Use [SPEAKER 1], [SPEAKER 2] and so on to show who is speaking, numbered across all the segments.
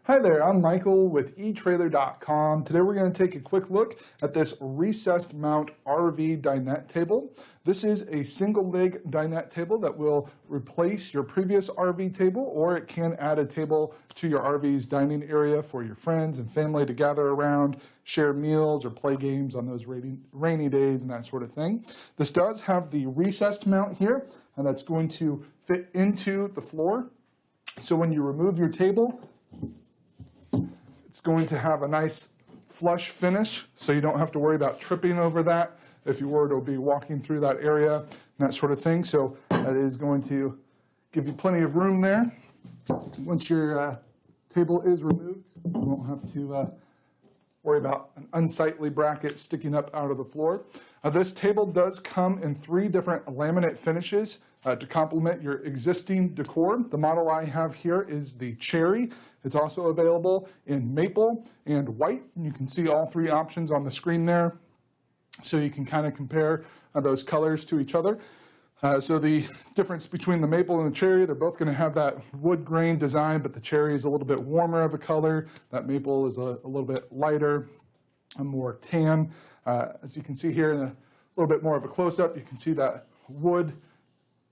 [SPEAKER 1] Hi there, I'm Michael with etrailer.com. Today we're going to take a quick look at this recessed mount RV dinette table. This is a single leg dinette table that will replace your previous RV table, or it can add a table to your RV's dining area for your friends and family to gather around, share meals or play games on those rainy days and that sort of thing. This does have the recessed mount here, and that's going to fit into the floor. So when you remove your table, it's going to have a nice flush finish, so you don't have to worry about tripping over that if you were to be walking through that area and that sort of thing. So that is going to give you plenty of room there. Once your table is removed, you won't have to worry about an unsightly bracket sticking up out of the floor. This table does come in 3 different laminate finishes to complement your existing decor. The model I have here is the cherry. It's also available in maple and white. You can see all 3 options on the screen there, so you can kind of compare those colors to each other. So the difference between the maple and the cherry, they're both going to have that wood grain design, but the cherry is a little bit warmer of a color. That maple is a little bit lighter, more tan. As you can see here in a little bit more of a close-up, you can see that wood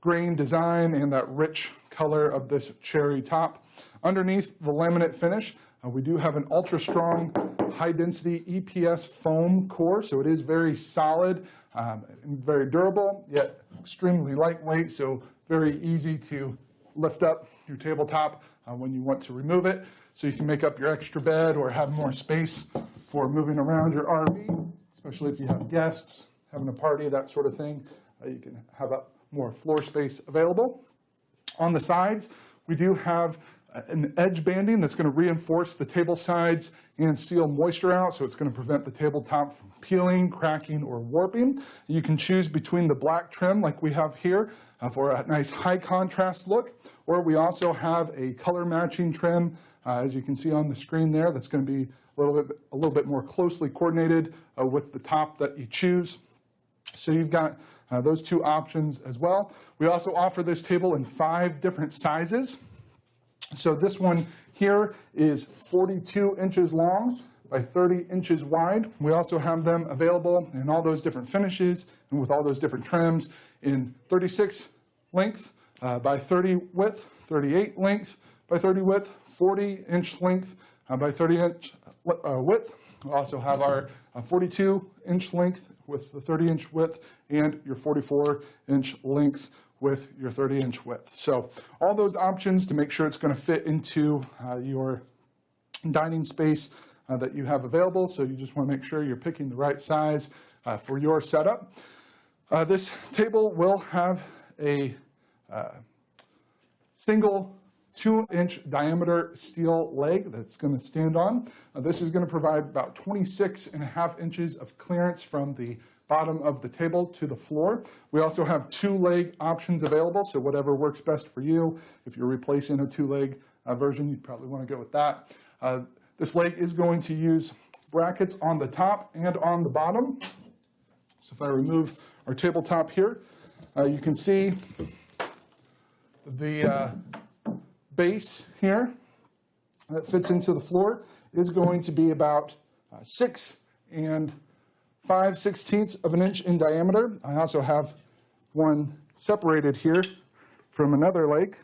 [SPEAKER 1] grain design and that rich color of this cherry top. Underneath the laminate finish, we do have an ultra strong high density EPS foam core, so it is very solid and very durable, yet extremely lightweight, so very easy to lift up your tabletop when you want to remove it, so you can make up your extra bed or have more space for moving around your RV, especially if you have guests, having a party, that sort of thing. You can have more floor space available. On the sides, we do have an edge banding that's going to reinforce the table sides and seal moisture out, so it's going to prevent the tabletop from peeling, cracking, or warping. You can choose between the black trim like we have here for a nice high contrast look, or we also have a color matching trim, as you can see on the screen there, that's going to be a little bit more closely coordinated with the top that you choose. So you've got those 2 options as well. We also offer this table in 5 different sizes. So this one here is 42 inches long by 30 inches wide. We also have them available in all those different finishes and with all those different trims in 36 length by 30 width, 38 length by 30 width, 40 inch length by 30 inch width. We also have our 42 inch length with the 30 inch width and your 44 inch length with your 30 inch width. So all those options to make sure it's going to fit into your dining space that you have available. So you just want to make sure you're picking the right size for your setup. This table will have a single 2-inch diameter steel leg that's going to stand on. This is going to provide about 26.5 inches of clearance from the bottom of the table to the floor. We also have 2-leg options available, so whatever works best for you. If you're replacing a 2-leg version, you'd probably want to go with that. This leg is going to use brackets on the top and on the bottom. So if I remove our tabletop here, you can see the base here that fits into the floor is going to be about 6 5/16 of an inch in diameter. I also have one separated here from another leg,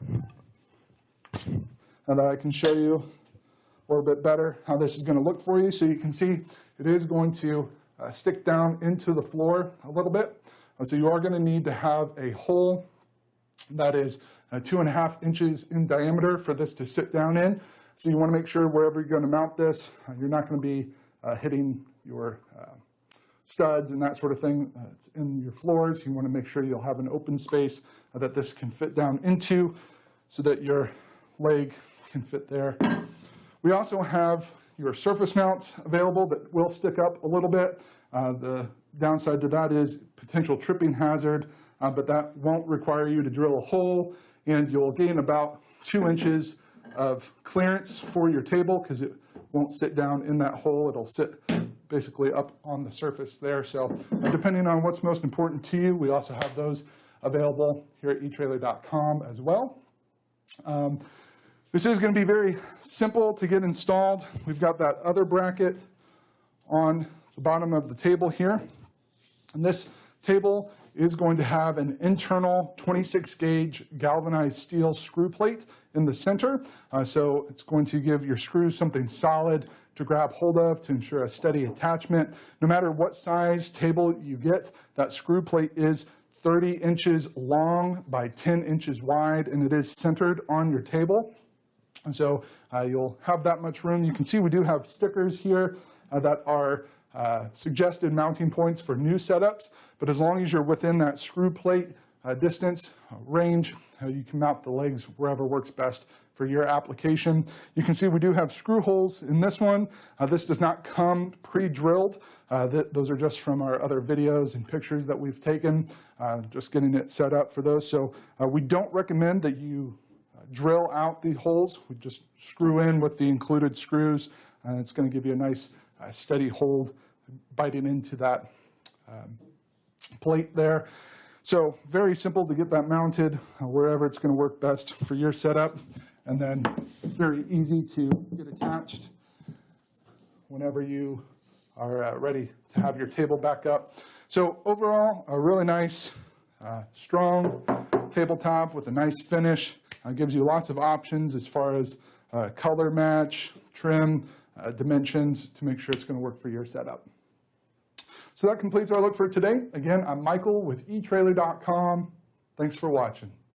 [SPEAKER 1] and I can show you a little bit better how this is going to look for you. So you can see it is going to stick down into the floor a little bit. So you are going to need to have a hole that is 2.5 inches in diameter for this to sit down in. So you want to make sure wherever you're going to mount this, you're not going to be hitting your studs and that sort of thing in your floors. You want to make sure you'll have an open space that this can fit down into so that your leg can fit there. We also have your surface mounts available that will stick up a little bit. The downside to that is potential tripping hazard, but that won't require you to drill a hole, and you'll gain about 2 inches of clearance for your table because it won't sit down in that hole. It'll sit basically up on the surface there. So depending on what's most important to you, we also have those available here at etrailer.com as well. This is going to be very simple to get installed. We've got that other bracket on the bottom of the table here. And this table is going to have an internal 26 gauge galvanized steel screw plate in the center. So it's going to give your screws something solid to grab hold of to ensure a steady attachment. No matter what size table you get, that screw plate is 30 inches long by 10 inches wide, and it is centered on your table. And so you'll have that much room. You can see we do have stickers here that are suggested mounting points for new setups, but as long as you're within that screw plate distance range, you can mount the legs wherever works best for your application. You can see we do have screw holes in this one. This does not come pre-drilled. Those are just from our other videos and pictures that we've taken, just getting it set up for those. So we don't recommend that you drill out the holes. We just screw in with the included screws, and it's going to give you a nice steady hold biting into that plate there. So very simple to get that mounted wherever it's going to work best for your setup, and then very easy to get attached whenever you are ready to have your table back up. So overall, a really nice, strong tabletop with a nice finish. Gives you lots of options as far as color match, trim, dimensions to make sure it's going to work for your setup. So that completes our look for today. Again, I'm Michael with etrailer.com. Thanks for watching.